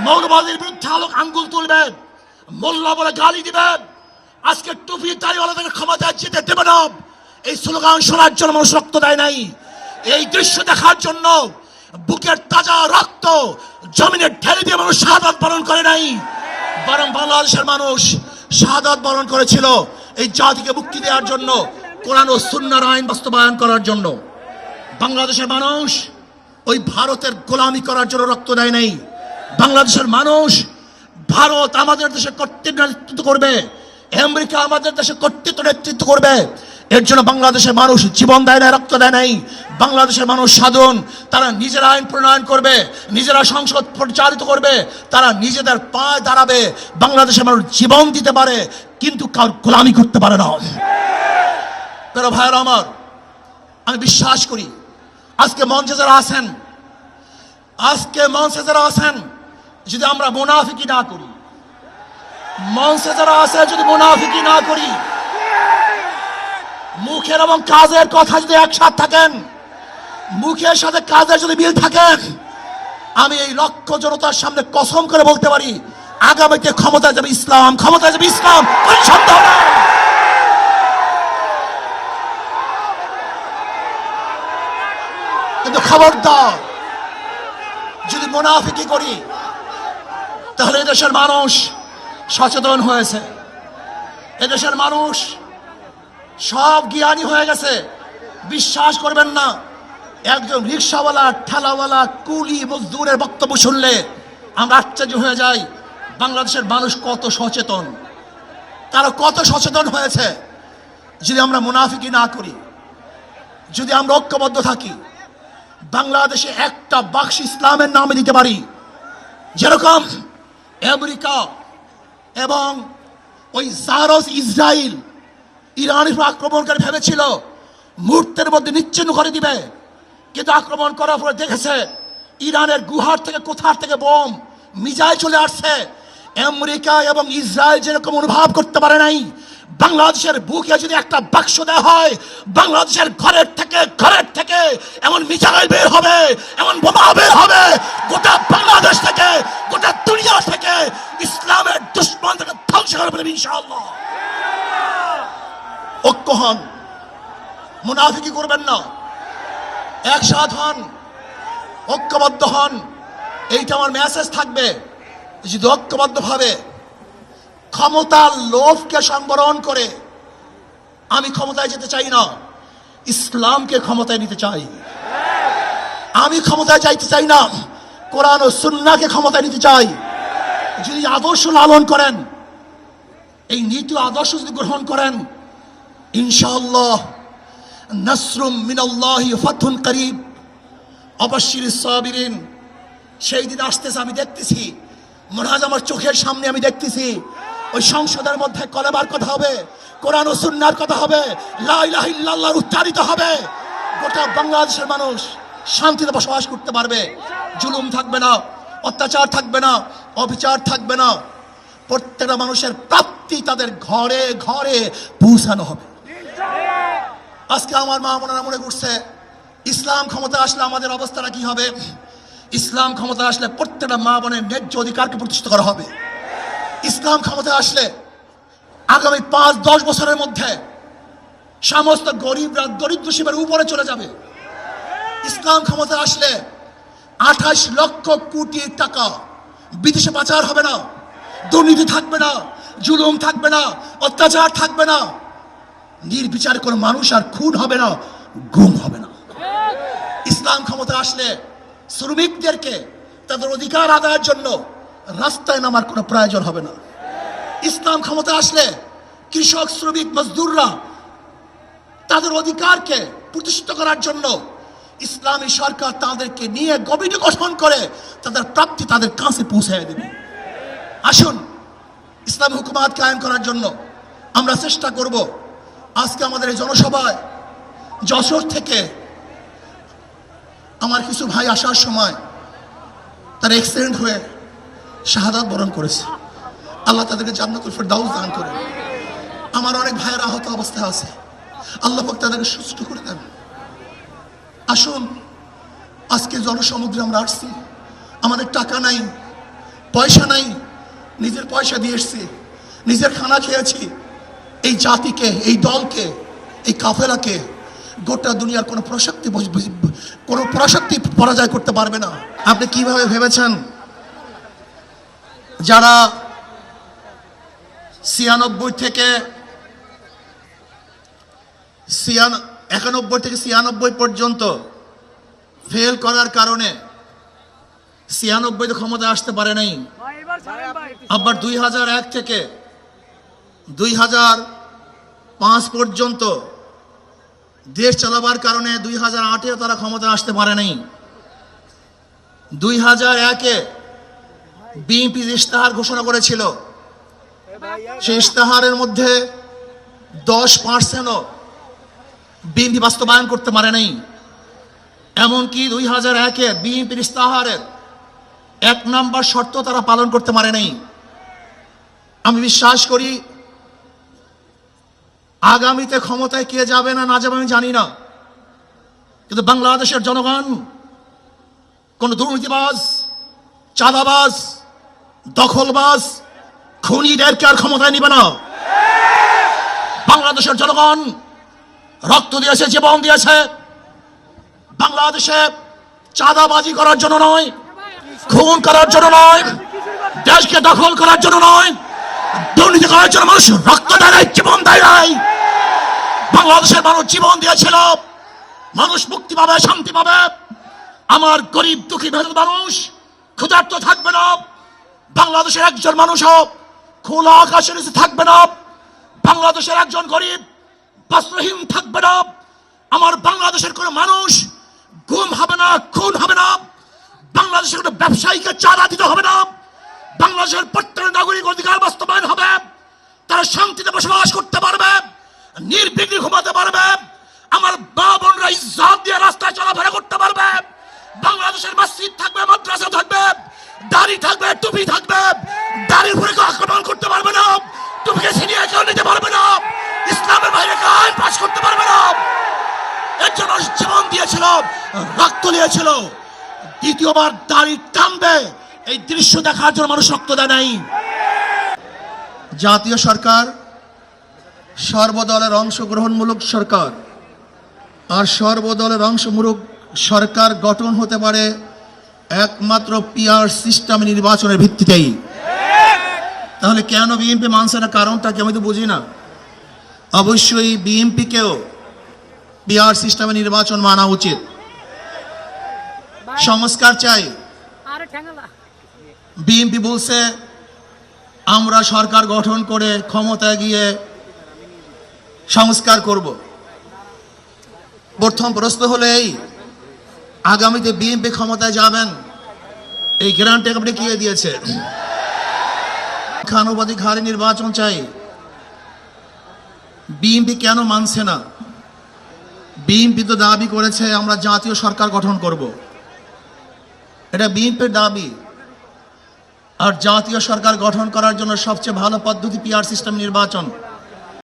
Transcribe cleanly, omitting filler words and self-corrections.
মৌলবাদীর বিরুদ্ধে আঙ্গুল তুলবেন, মোল্লা বলে গালি দিবেন, আজকে টুপি দাড়িওয়ালাদের ক্ষমতায় যেতে দেবে না, এই স্লোগান শোনার জন্য মানুষ রক্ত দেয় নাই। এই দৃশ্য দেখার জন্য বুকের তাজা রক্ত জমিনে ঢেলে দিয়ে মানুষ শাহাদাত বরণ করে নাই, বরং বাংলাদেশের মানুষ শাহাদাত বরণ করেছিল এই জাতিকে মুক্তি দেওয়ার জন্য, কোরআন ও সুন্নাহর আইন বাস্তবায়ন করার জন্য। বাংলাদেশের মানুষ ওই ভারতের গোলামি করার জন্য রক্ত দেয় নাই। বাংলাদেশের মানুষ ভারত আমাদের দেশে কর্তৃত্ব নেতৃত্ব করবে, আমেরিকা আমাদের দেশে কর্তৃত্ব নেতৃত্ব করবে, এর জন্য বাংলাদেশের মানুষ জীবন দেয় না, রক্ত দেয় নাই। বাংলাদেশের মানুষ সাধন, তারা নিজেরা আইন প্রণয়ন করবে, নিজেরা সংসদ পরিচালিত করবে, তারা নিজেদের পায়ে দাঁড়াবে। বাংলাদেশের মানুষ জীবন দিতে পারে কিন্তু কারোর গোলামি করতে পারে না। প্রিয় ভাইয়েরা আমার, আমি বিশ্বাস করি আজকে মঞ্চে যারা আছেন, যদি আমরা মুনাফিকি না করি, মঞ্চে যারা আছে যদি মুনাফিকি না করি, মুখের এবং কাজের কথা যদি একসাথে থাকেন, মুখের সাথে কাজের যদি মিল থাকেন, আমি এই লক্ষ জনতার সামনে কসম করে বলতে পারি আগামীতে ক্ষমতায় যাবে ইসলাম, ক্ষমতায় যাবে ইসলাম, কোনো সন্দেহ নেই। কিন্তু খবরদার যদি মুনাফিকি করি তাহলে এদেশের মানুষ সচেতন হয়েছে, এদেশের মানুষ সব জ্ঞানী হয়ে গেছে। বিশ্বাস করবেন না, একজন রিক্সাওয়ালা, ঠেলাওয়ালা, কুলি মজদুরের বক্তব্য শুনলে আমরা আশ্চর্য হয়ে যাই বাংলাদেশের মানুষ কত সচেতন, তারা কত সচেতন হয়েছে। যদি আমরা মুনাফিকি না করি, যদি আমরা ঐক্যবদ্ধ থাকি, বাংলাদেশে একটা বাক্স ইসলামের নামে দিতে পারি। যেরকম আমেরিকা এবং ওই জারজ ইসরায়েল ইরানের উপর আক্রমণ করে ভেবেছিল মুহূর্তের মধ্যে নিচ্ছিন্ন করে দিবে, কিন্তু আক্রমণ করার পরে দেখেছে ইরানের গুহার থেকে কোথার থেকে বোম মিসাইল চলে আসছে। আমেরিকা এবং ইসরায়েল যেরকম অনুভব করতে পারে নাই, বাংলাদেশের বুকে যদি একটা বাক্স দেওয়া হয়, বাংলাদেশের ঘরের থেকে এমন মিসাইল বের হবে, এমন বোমা বের হবে, গোটা বাংলাদেশ থেকে, গোটা দুনিয়া থেকে ইসলামের দুশমনকে ধ্বংস করে ফেলবে ইনশাআল্লাহ। ঐক্য হন, মুনাফিকি করবেন না, একসাথ হন, ঐক্যবদ্ধ হন, এইটা আমার মেসেজ থাকবে। যদি ঐক্যবদ্ধভাবে ক্ষমতার লোভকে সংবরণ করে, আমি ক্ষমতায় যেতে চাই না, ইসলামকে ক্ষমতায় নিতে চাই। আমি ক্ষমতায় যাইতে চাই না, কোরআন ও সুন্নাহকে ক্ষমতায় নিতে চাই। যদি আদর্শ লালন করেন, এই নীতি আদর্শ যদি গ্রহণ করেন, ইনশাআল্লাহ নাসরুম মিনাল্লাহি ফাতহুন করিব, অবশ্যিরিস সাবিরিন। সেই দিন আসতেছে, আমি দেখতেছি, মনে হয় আমার চোখের সামনে আমি দেখতেছি ওই সংসদের মধ্যে কলেমার কথা হবে, কোরআন ও সুন্নাহর কথা হবে, লা ইলাহা ইল্লাল্লাহ উচ্চারিত হবে। গোটা বাংলাদেশের মানুষ শান্তিতে বসবাস করতে পারবে, জুলুম থাকবে না, অত্যাচার থাকবে না, অবিচার থাকবে না। প্রত্যেকটা মানুষের প্রাপ্তি তাদের ঘরে ঘরে পৌঁছানো হবে। আজকে আমার মা বোনেরা মনে করছে ইসলাম ক্ষমতা আসলে আমাদের অবস্থাটা কি হবে। ইসলাম ক্ষমতা আসলে প্রত্যেকটা মা বোনের ন্যায্য অধিকারকে প্রতিষ্ঠিত করা হবে। ইসলাম ক্ষমতা আসলে আগামী 5-10 বছরের মধ্যে সমস্ত গরিবরা দরিদ্র সীমার উপরে চলে যাবে। ইসলাম ক্ষমতা আসলে 28 লক্ষ কোটি টাকা বিদেশে পাচার হবে না, দুর্নীতি থাকবে না, জুলুম থাকবে না, অত্যাচার থাকবে না, নির্বিচারে কোনো মানুষ আর খুন হবে না, গুম হবে না। ইসলাম ক্ষমতা আসলে শ্রমিকদেরকে তাদের অধিকার আদায়ের জন্য রাস্তায় নামার কোনো প্রয়োজন হবে না। ইসলাম ক্ষমতা আসলে কৃষক, শ্রমিক, মজদুররা তাদের অধিকারকে প্রতিষ্ঠিত করার জন্য ইসলামী সরকার তাদেরকে নিয়ে কমিটি গঠন করে তাদের প্রাপ্তি তাদের কাছে পৌঁছে দেবে। আসুন ইসলামী হুকুমাত কায়েম করার জন্য আমরা চেষ্টা করব। আজকে আমাদের এই জনসভায় যশোর থেকে আমার কিছু ভাই আসার সময় তারা অ্যাক্সিডেন্ট হয়ে শাহাদাত বরণ করেছে। আল্লাহ তাদেরকে জান্নাতুল ফেরদাউস দান করেন। আমার অনেক ভাইয়ের আহত অবস্থায় আছে, আল্লাহ পাক তাদেরকে সুস্থ করে দেন। আসুন আজকে জনসমুদ্রে আমরা আসছি, আমাদের টাকা নাই, পয়সা নাই, নিজের পয়সা দিয়ে এসছি, নিজের খানা খেয়েছি। এই জাতিকে, এই দলকে, এই কাফেলাকে গোটা দুনিয়ার কোনো প্রশক্তি পরাজয় করতে পারবে না। আপনি কিভাবে ভেবেছেন যারা 91 থেকে 96 পর্যন্ত ফেল করার কারণে 96 ক্ষমতা আসতে পারে নাই, আবার 2001 থেকে 2005 পর্যন্ত দেশ চালাবার কারণে 2008-এ তারা ক্ষমতা আসতে পারে নাই। 2001-এ বিএনপি ইশতেহার ঘোষণা করেছিল, সেই ইশতেহারের মধ্যে 10%ও বিএনপি বাস্তবায়ন করতে পারে নাই। এমনকি 2001-এ বিএনপির ইশতেহারের 1 নম্বর শর্ত তারা পালন করতে পারে নাই। আমি বিশ্বাস করি আগামীতে ক্ষমতায় কে যাবে না না যাবে আমি জানি না, কিন্তু বাংলাদেশের জনগণ কোন দুর্নীতিবাজ, চাঁদাবাজ, দখলবাজ, খুনিদেরকে আর ক্ষমতায় নিবে না। বাংলাদেশের জনগণ রক্ত দিয়েছে, জীবন দিয়েছে বাংলাদেশে চাঁদাবাজি করার জন্য নয়, খুন করার জন্য নয়, দেশকে দখল করার জন্য নয়, দুর্নীতি করার জন্য মানুষ রক্ত দেয়, জীবন দেয় নাই। বাংলাদেশের মানুষ জীবন দিয়েছিল, মানুষ মুক্তি পাবে, শান্তি পাবে। আমার গরিব দুঃখী মেহনত মানুষ ক্ষুধার্ত থাকবে না, বাংলাদেশের একজন মানুষও খোলা আকাশের নিচে থাকবে না, বাংলাদেশের একজন গরিব বস্ত্রহীন থাকবে না, আমার বাংলাদেশের কোনো মানুষ গুম হবে না, খুন হবে না, বাংলাদেশের কোনো ব্যবসায়ীকে চাঁদা দিতে হবে না, বাংলাদেশের প্রত্যেক নাগরিক অধিকার বাস্তবায়ন হবে, তারা শান্তিতে বসবাস করতে পারবে, নির্বিঘ্নে ঘুমাতে পারবে, আমার মা বোনরা ইজ্জত দিয়ে রাস্তায় চলাফেরা করতে পারবে, বাংলাদেশের মসজিদ থাকবে, মাদ্রাসা থাকবে, দাড়ি থাকবে, টুপি থাকবে, দাড়ির উপরে কেউ আক্রমণ করতে পারবে না, টুপিকে ছিনিয়ে কেউ নিতে পারবে না, ইসলামের বাইরে কেউ আইন পাস করতে পারবে না। এর জন্য জীবন দিয়েছিল, রক্ত দিয়েছিল। দ্বিতীয়বার দাড়ি টানবে এই দৃশ্য দেখার জন্য মানুষ রক্ত দেয় নাই। জাতীয় সরকার সর্বদলের অংশগ্রহণমূলক সরকার, আর সর্বদলের অংশমূলক সরকার গঠন হতে পারে একমাত্র পিআর সিস্টেম নির্বাচনের ভিত্তিতেই। তাহলে কেন বিএনপি মানছে না, কারণটা কি আমি তো বুঝি না। অবশ্যই বিএনপিকেও পিআর সিস্টেমে নির্বাচন মানা উচিত। সংস্কার চাই। বিএনপি বলছে আমরা সরকার গঠন করে ক্ষমতায় গিয়ে সংস্কার করব। প্রথম প্রশ্ন হলো এই, আগামীতে বিএনপি ক্ষমতায় যাবেন, এই গ্যারান্টি আপনি কে দিয়েছে? খানুবাদী ঘাড়ে নির্বাচন চাই। বিএনপি কেন মানছে না? বিএনপি তো দাবি করেছে আমরা জাতীয় সরকার গঠন করব, এটা বিএনপির দাবি। আর জাতীয় সরকার গঠন করার জন্য সবচেয়ে ভালো পদ্ধতি পিআর সিস্টেম নির্বাচন।